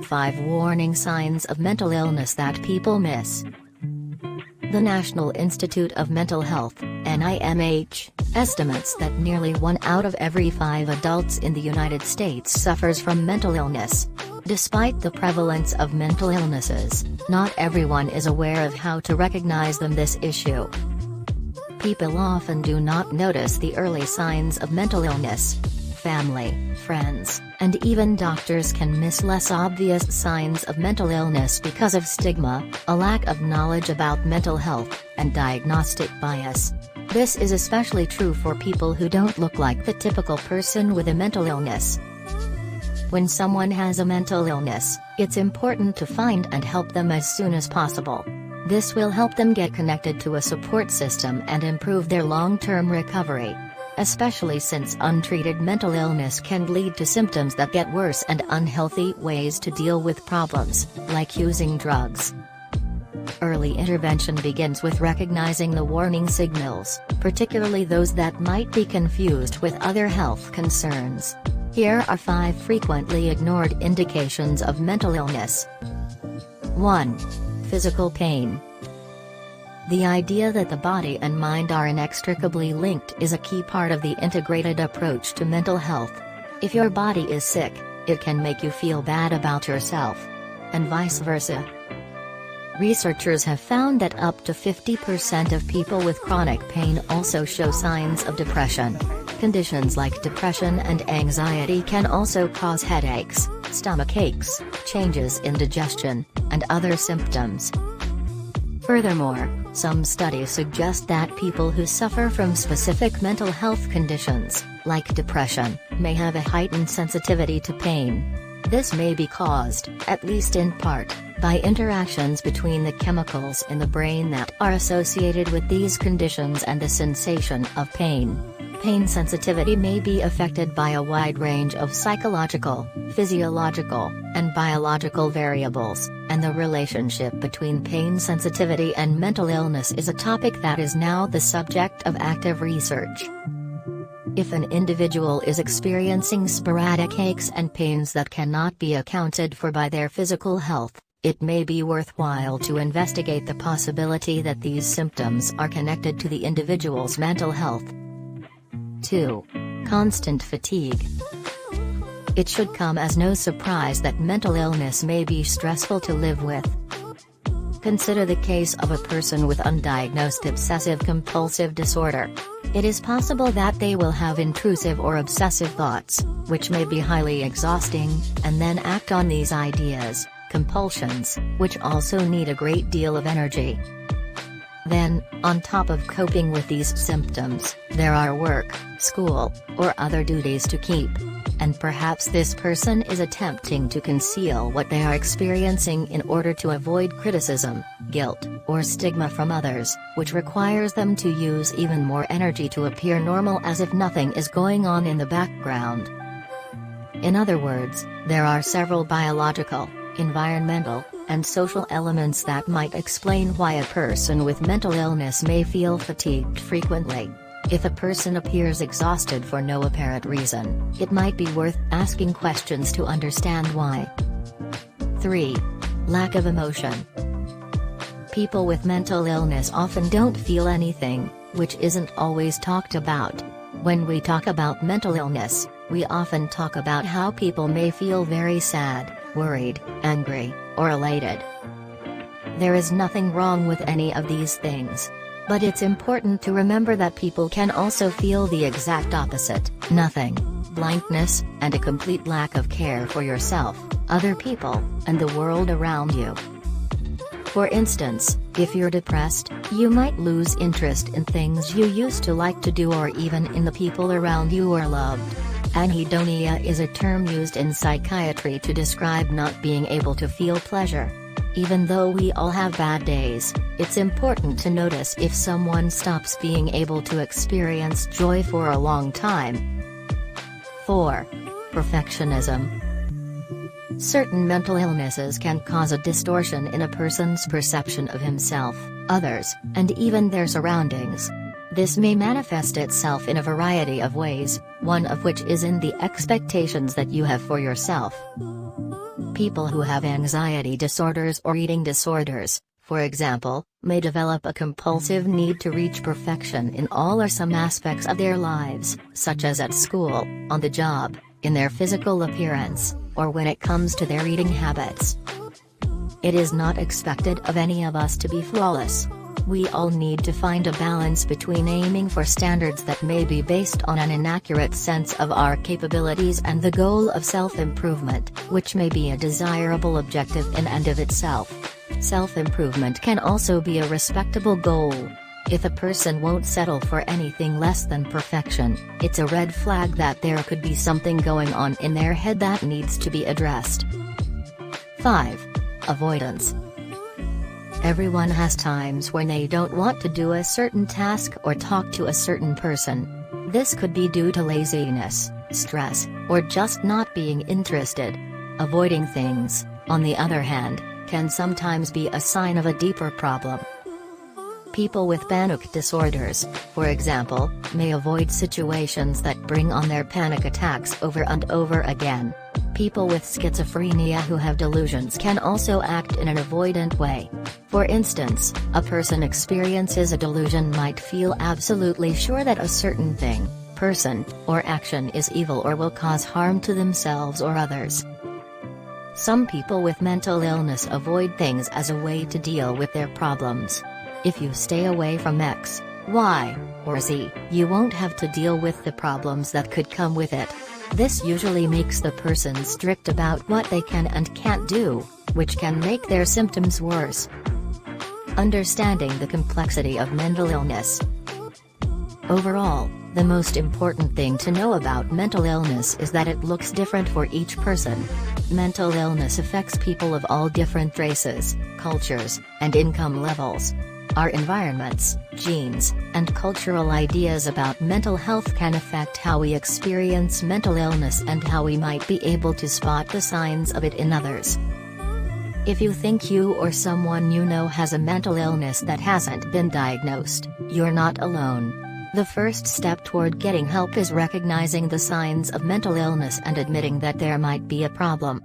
top 5 warning signs of mental illness that people miss. The National Institute of Mental Health, NIMH, estimates that nearly 1 out of every 5 adults in the United States suffers from mental illness. Despite the prevalence of mental illnesses, not everyone is aware of how to recognize them. This issue. People often do not notice the early signs of mental illness. Family, friends, and even doctors can miss less obvious signs of mental illness because of stigma, a lack of knowledge about mental health, and diagnostic bias. This is especially true for people who don't look like the typical person with a mental illness. When someone has a mental illness, it's important to find and help them as soon as possible. This will help them get connected to a support system and improve their long-term recovery. Especially since untreated mental illness can lead to symptoms that get worse and unhealthy ways to deal with problems, like using drugs. Early intervention begins with recognizing the warning signals, particularly those that might be confused with other health concerns. Here are 5 frequently ignored indications of mental illness. 1. Physical pain. The idea that the body and mind are inextricably linked is a key part of the integrated approach to mental health. If your body is sick, it can make you feel bad about yourself. And vice versa. Researchers have found that up to 50% of people with chronic pain also show signs of depression. Conditions like depression and anxiety can also cause headaches, stomach aches, changes in digestion, and other symptoms. Furthermore, some studies suggest that people who suffer from specific mental health conditions, like depression, may have a heightened sensitivity to pain. This may be caused, at least in part, by interactions between the chemicals in the brain that are associated with these conditions and the sensation of pain. Pain sensitivity may be affected by a wide range of psychological, physiological, and biological variables, and the relationship between pain sensitivity and mental illness is a topic that is now the subject of active research. If an individual is experiencing sporadic aches and pains that cannot be accounted for by their physical health, it may be worthwhile to investigate the possibility that these symptoms are connected to the individual's mental health. 2. Constant fatigue. It should come as no surprise that mental illness may be stressful to live with. Consider the case of a person with undiagnosed obsessive-compulsive disorder. It is possible that they will have intrusive or obsessive thoughts, which may be highly exhausting, and then act on these ideas, compulsions, which also need a great deal of energy. Then, on top of coping with these symptoms, there are work, school, or other duties to keep. And perhaps this person is attempting to conceal what they are experiencing in order to avoid criticism, guilt, or stigma from others, which requires them to use even more energy to appear normal as if nothing is going on in the background. In other words, there are several biological, environmental, and social elements that might explain why a person with mental illness may feel fatigued frequently. If a person appears exhausted for no apparent reason, it might be worth asking questions to understand why. 3. Lack of emotion. People with mental illness often don't feel anything, which isn't always talked about. When we talk about mental illness, we often talk about how people may feel very sad, worried, angry, or elated. There is nothing wrong with any of these things. But it's important to remember that people can also feel the exact opposite: nothing, blankness, and a complete lack of care for yourself, other people, and the world around you. For instance, if you're depressed, you might lose interest in things you used to like to do or even in the people around you or loved. Anhedonia is a term used in psychiatry to describe not being able to feel pleasure. Even though we all have bad days, it's important to notice if someone stops being able to experience joy for a long time. 4. Perfectionism. Certain mental illnesses can cause a distortion in a person's perception of himself, others, and even their surroundings. This may manifest itself in a variety of ways, one of which is in the expectations that you have for yourself. People who have anxiety disorders or eating disorders, for example, may develop a compulsive need to reach perfection in all or some aspects of their lives, such as at school, on the job, in their physical appearance, or when it comes to their eating habits. It is not expected of any of us to be flawless. We all need to find a balance between aiming for standards that may be based on an inaccurate sense of our capabilities and the goal of self-improvement, which may be a desirable objective in and of itself. Self-improvement can also be a respectable goal. If a person won't settle for anything less than perfection, it's a red flag that there could be something going on in their head that needs to be addressed. 5. Avoidance. Everyone has times when they don't want to do a certain task or talk to a certain person. This could be due to laziness, stress, or just not being interested. Avoiding things, on the other hand, can sometimes be a sign of a deeper problem. People with panic disorders, for example, may avoid situations that bring on their panic attacks over and over again. People with schizophrenia who have delusions can also act in an avoidant way. For instance, a person experiences a delusion might feel absolutely sure that a certain thing, person, or action is evil or will cause harm to themselves or others. Some people with mental illness avoid things as a way to deal with their problems. If you stay away from X, Y, or Z, you won't have to deal with the problems that could come with it. This usually makes the person strict about what they can and can't do, which can make their symptoms worse. Understanding the complexity of mental illness. Overall, the most important thing to know about mental illness is that it looks different for each person. Mental illness affects people of all different races, cultures, and income levels. Our environments, genes, and cultural ideas about mental health can affect how we experience mental illness and how we might be able to spot the signs of it in others. If you think you or someone you know has a mental illness that hasn't been diagnosed, you're not alone. The first step toward getting help is recognizing the signs of mental illness and admitting that there might be a problem.